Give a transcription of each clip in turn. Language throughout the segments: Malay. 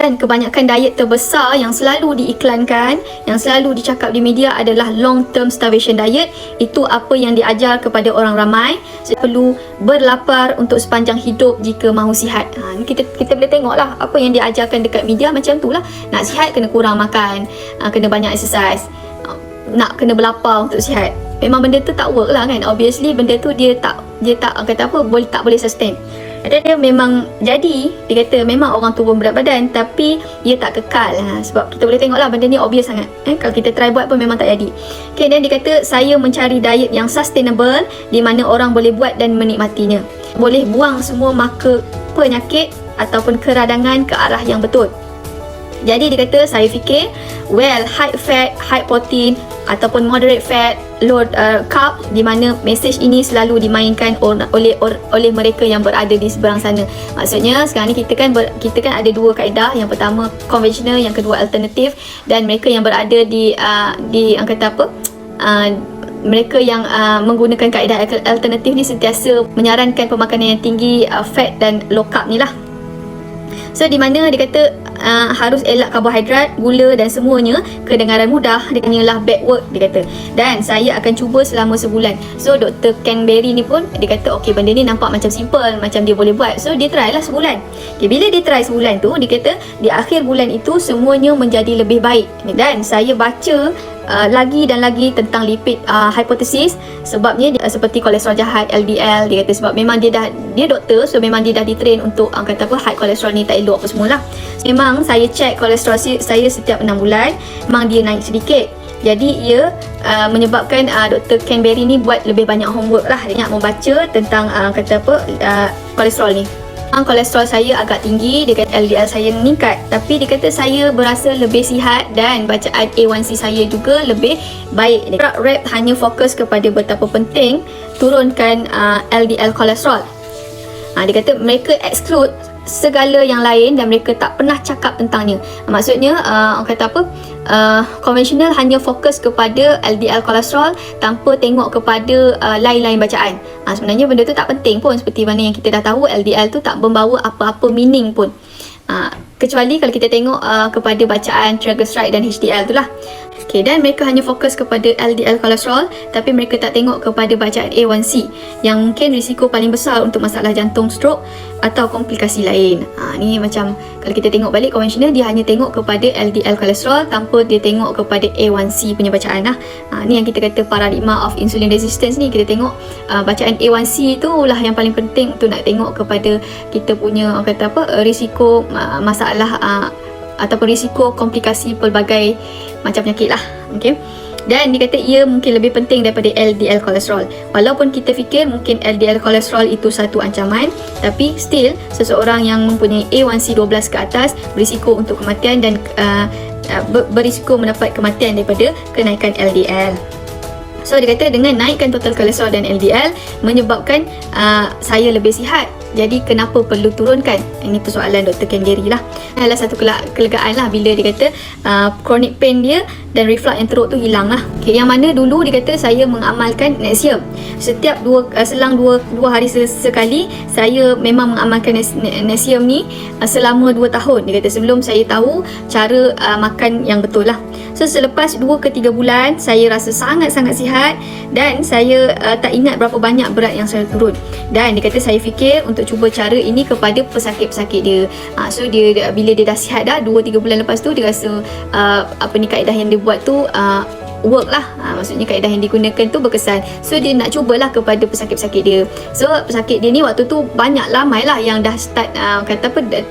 Dan kebanyakan diet terbesar yang selalu diiklankan, yang selalu dicakap di media adalah long term starvation diet. Itu apa yang diajar kepada orang ramai. Perlu berlapar untuk sepanjang hidup jika mahu sihat. Kita boleh tengoklah apa yang diajarkan dekat media macam tu lah. Nak sihat kena kurang makan, kena banyak exercise, nak kena berlapar untuk sihat. Memang benda tu tak work lah kan. Obviously benda tu dia tak kata apa, tak boleh sustain. Dan dia memang jadi, dia kata memang orang turun berat badan, tapi ia tak kekal. Sebab kita boleh tengok lah benda ni obvious sangat. Kalau kita try buat pun memang tak jadi. Okay, dan dia kata saya mencari diet yang sustainable, di mana orang boleh buat dan menikmatinya. Boleh buang semua marker penyakit ataupun keradangan ke arah yang betul. Jadi dia kata saya fikir high fat, high protein ataupun moderate fat, low carb, di mana mesej ini selalu dimainkan oleh mereka yang berada di seberang sana. Maksudnya sekarang ni kita kan ada dua kaedah. Yang pertama konvensional, yang kedua alternatif. Dan mereka yang berada di mereka yang menggunakan kaedah alternatif ni sentiasa menyarankan pemakanan yang tinggi fat dan low carb ni lah. So di mana dia kata harus elak karbohidrat, gula dan semuanya. Kedengaran mudah, dia hanyalah backward, dia kata. Dan saya akan cuba selama sebulan. So Dr. Ken Berry ni pun dia kata okey, benda ni nampak macam simple, macam dia boleh buat. So dia try lah sebulan. Okay, bila dia try sebulan tu, dia kata di akhir bulan itu semuanya menjadi lebih baik. Dan saya baca lagi dan lagi tentang lipid hypothesis. Sebabnya seperti kolesterol jahat, LDL, dia kata sebab memang dia doktor, so memang dia dah ditrain untuk high kolesterol ni tak elok apa semualah. Memang saya check kolesterol saya setiap 6 bulan, memang dia naik sedikit. Jadi ia menyebabkan Dr. Ken Berry ni buat lebih banyak homework lah. Dia nak membaca tentang kolesterol ni. Kolesterol saya agak tinggi, dia kata LDL saya meningkat, tapi dia kata saya berasa lebih sihat dan bacaan A1C saya juga lebih baik. Rep hanya fokus kepada betapa penting turunkan LDL kolesterol. Dia kata mereka exclude segala yang lain dan mereka tak pernah cakap tentangnya. Maksudnya konvensional hanya fokus kepada LDL kolesterol tanpa tengok kepada lain-lain bacaan. Sebenarnya benda tu tak penting pun, seperti mana yang kita dah tahu LDL tu tak membawa apa-apa meaning pun. Kecuali kalau kita tengok kepada bacaan triglyceride dan HDL tu lah. Okay, dan mereka hanya fokus kepada LDL kolesterol, tapi mereka tak tengok kepada bacaan A1C yang mungkin risiko paling besar untuk masalah jantung, stroke atau komplikasi lain. Ni macam kalau kita tengok balik konvensional, dia hanya tengok kepada LDL kolesterol tanpa dia tengok kepada A1C punya bacaan lah. Ni yang kita kata paradigma of insulin resistance ni. Kita tengok bacaan A1C tu lah yang paling penting untuk nak tengok kepada kita punya risiko masalah ataupun risiko komplikasi pelbagai macam penyakit lah. Okay. Dan dia kata ia mungkin lebih penting daripada LDL kolesterol. Walaupun kita fikir mungkin LDL kolesterol itu satu ancaman, tapi still seseorang yang mempunyai A1C 12 ke atas berisiko untuk kematian dan berisiko mendapat kematian daripada kenaikan LDL. So dia kata dengan naikkan total kolesterol dan LDL menyebabkan saya lebih sihat. Jadi kenapa perlu turunkan? Ini persoalan Dr. Ken Berry lah. Adalah satu kelegaan lah bila dia kata chronic pain dia dan reflux yang teruk tu hilang lah. Okay, yang mana dulu dia kata saya mengamalkan Nexium. Setiap selang dua hari sekali saya memang mengamalkan Nexium ni selama 2 tahun. Dia kata sebelum saya tahu cara makan yang betul lah. So selepas 2 ke 3 bulan saya rasa sangat-sangat sihat dan saya tak ingat berapa banyak berat yang saya turun. Dan dia kata saya fikir untuk cuba cara ini kepada pesakit-pesakit dia. So dia bila dia dah sihat dah 2-3 bulan lepas tu dia rasa kaedah yang dia buat tu work lah. Maksudnya kaedah yang digunakan tu berkesan. So dia nak cubalah kepada pesakit-pesakit dia. So pesakit dia ni waktu tu banyak ramai lah yang dah start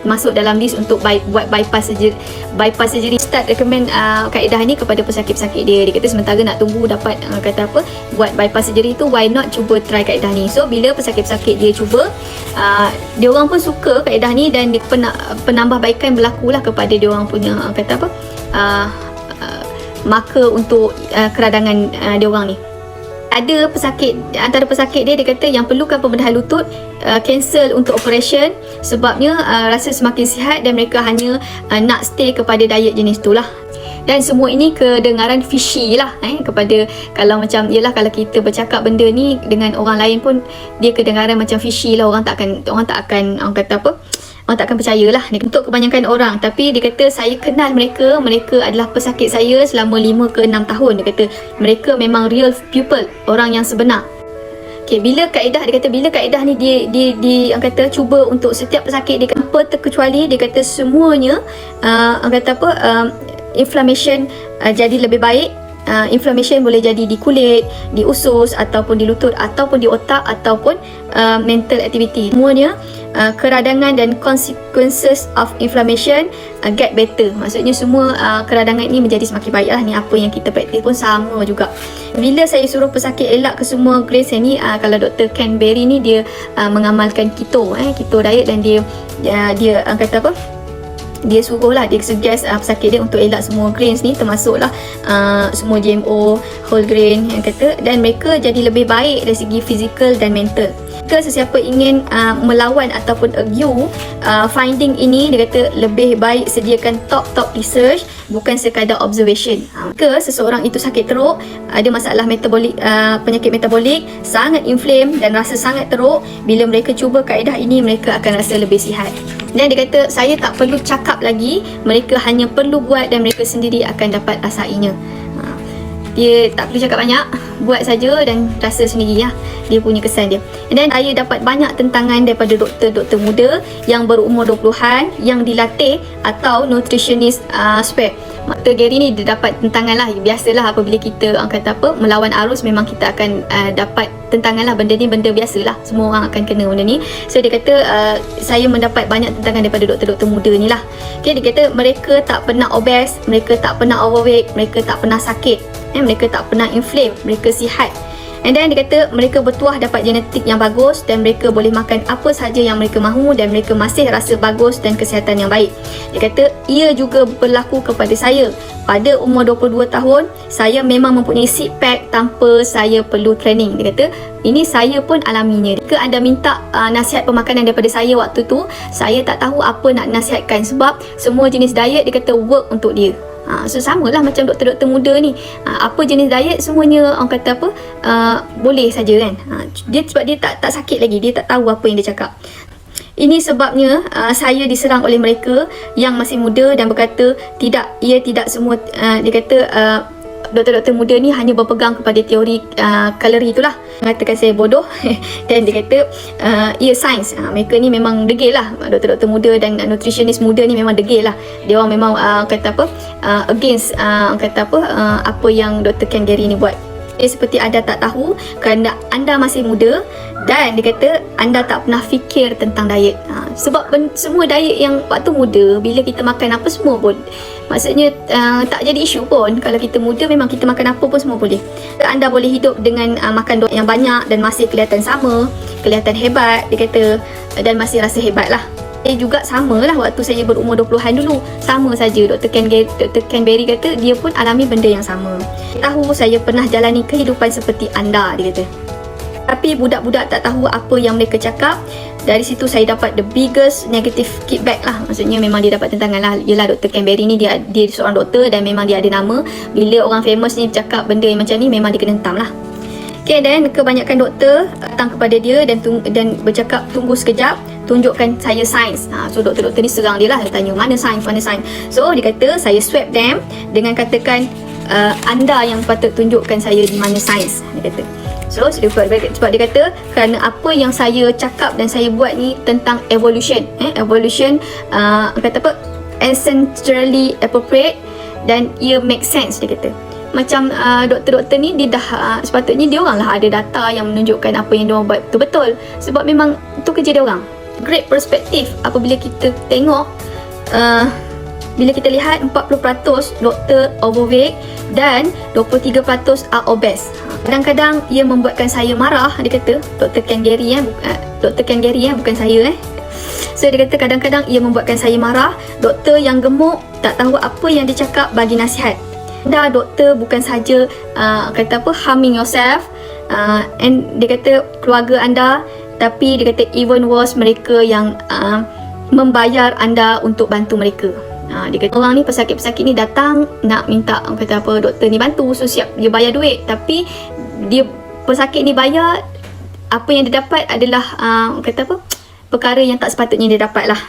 masuk dalam list untuk buat bypass surgery. Start recommend kaedah ni kepada pesakit-pesakit dia. Dia kata sementara nak tunggu dapat buat bypass surgery tu, why not cuba try kaedah ni. So bila pesakit-pesakit dia cuba, dia orang pun suka kaedah ni dan penambahbaikan berlaku lah kepada dia orang punya marker untuk keradangan dia orang ni. Ada antara pesakit dia kata yang perlukan pembedahan lutut cancel untuk operation sebabnya rasa semakin sihat dan mereka hanya nak stay kepada diet jenis tu lah. Dan semua ini kedengaran fishy lah kepada kalau kita bercakap benda ni dengan orang lain pun dia kedengaran macam fishy lah. Orang tak akan orang takkan percayalah untuk kebanyakan orang. Tapi dia kata saya kenal mereka adalah pesakit saya selama 5 ke 6 tahun. Dia kata mereka memang real people, orang yang sebenar. Okay, bila kaedah ni dia orang kata cuba untuk setiap pesakit dia tanpa terkecuali, dia kata semuanya orang kata inflammation jadi lebih baik. Inflammation boleh jadi di kulit, di usus, ataupun di lutut, ataupun di otak, ataupun mental activity. Semuanya keradangan dan consequences of inflammation get better. Maksudnya semua keradangan ini menjadi semakin baik lah. Ni apa yang kita praktis pun sama juga. Bila saya suruh pesakit elak ke semua grains ni, kalau Dr. Ken Berry ni dia mengamalkan keto diet, dan dia kata apa, dia suruh lah, dia suggest pesakit dia untuk elak semua grains ni, termasuklah semua GMO, whole grain yang kata, dan mereka jadi lebih baik dari segi fizikal dan mental. Jika sesiapa ingin melawan ataupun argue finding ini, dia kata lebih baik sediakan top research, bukan sekadar observation. Jika seseorang itu sakit teruk, ada masalah metabolik, penyakit metabolik, sangat inflame dan rasa sangat teruk, bila mereka cuba kaedah ini, mereka akan rasa lebih sihat. Dan dia kata saya tak perlu cakap lagi, mereka hanya perlu buat dan mereka sendiri akan dapat rasainya. Dia tak perlu cakap banyak, buat saja dan rasa sendiri lah. Dia punya kesan dia. Dan saya dapat banyak tentangan daripada doktor-doktor muda yang berumur 20-an yang dilatih atau nutritionist spek. Dr. Gary ni dia dapat tentangan lah. Biasalah apabila kita kata apa, melawan arus, memang kita akan dapat tentangan lah. Benda ni benda biasalah, semua orang akan kena benda ni. So dia kata saya mendapat banyak tentangan daripada doktor-doktor muda ni lah. Okay, dia kata mereka tak pernah obes, mereka tak pernah overweight, mereka tak pernah sakit, mereka tak pernah inflame, mereka sihat. And then dia kata mereka bertuah dapat genetik yang bagus dan mereka boleh makan apa sahaja yang mereka mahu dan mereka masih rasa bagus dan kesihatan yang baik. Dia kata ia juga berlaku kepada saya. Pada umur 22 tahun, saya memang mempunyai six pack tanpa saya perlu training. Dia kata ini saya pun alaminya. Jika anda minta nasihat pemakanan daripada saya waktu tu, saya tak tahu apa nak nasihatkan sebab semua jenis diet dia kata work untuk dia. So samalah macam doktor-doktor muda ni, apa jenis diet semuanya orang kata apa boleh saja kan. Dia sebab dia tak sakit lagi, dia tak tahu apa yang dia cakap. Ini sebabnya saya diserang oleh mereka yang masih muda dan berkata ia tidak semua, dia kata doktor-doktor muda ni hanya berpegang kepada teori kalori itulah. Mengatakan saya bodoh dan dia kata ia sains. Mereka ni memang degil lah, doktor-doktor muda dan nutritionist muda ni memang degil lah. Dia orang memang kata apa against kata apa yang Dr. Ken Gary ni buat. Seperti anda tak tahu kerana anda masih muda dan dia kata anda tak pernah fikir tentang diet. Sebab semua diet yang waktu muda, bila kita makan apa semua pun, maksudnya tak jadi isu pun. Kalau kita muda memang kita makan apa pun semua boleh. Anda boleh hidup dengan makan yang banyak dan masih kelihatan sama, kelihatan hebat, dia kata, dan masih rasa hebat lah. Juga sama lah waktu saya berumur 20-an dulu, sama saja. Dr. Ken Berry kata dia pun alami benda yang sama. Tahu saya pernah jalani kehidupan seperti anda, dia kata. Tapi budak-budak tak tahu apa yang mereka cakap. Dari situ saya dapat the biggest negative feedback lah. Maksudnya memang dia dapat tentangan lah. Yelah, Dr. Ken Berry ni dia seorang doktor dan memang dia ada nama. Bila orang famous ni cakap benda yang macam ni, memang dia kena hentam lah. Okay, dan kebanyakan doktor datang kepada dia dan bercakap tunggu sekejap, tunjukkan saya sains. So doktor-doktor ni serang dia lah, dia tanya mana sains. So dia kata saya swab them dengan katakan anda yang patut tunjukkan saya di mana sains, dia kata. So sebab dia kata kerana apa yang saya cakap dan saya buat ni tentang evolution, evolution kata apa, essentially appropriate dan ia make sense, dia kata. Macam doktor-doktor ni dia dah sepatutnya dia orang lah ada data yang menunjukkan apa yang dia orang buat betul-betul, sebab memang itu kerja dia orang. Great perspektif apabila kita tengok bila kita lihat 40% doktor overweight dan 23% are obese. Kadang-kadang ia membuatkan saya marah, dia kata. Dr. Ken Gary bukan saya. So dia kata kadang-kadang ia membuatkan saya marah. Doktor yang gemuk tak tahu apa yang dia cakap bagi nasihat. Anda doktor bukan saja kata apa harming yourself and dia kata keluarga anda, tapi dia kata even worse mereka yang membayar anda untuk bantu mereka. Dia kata orang ni, pesakit-pesakit ni datang nak minta kata apa doktor ni bantu, so siap dia bayar duit, tapi dia pesakit ni bayar, apa yang dia dapat adalah kata apa perkara yang tak sepatutnya dia dapat lah.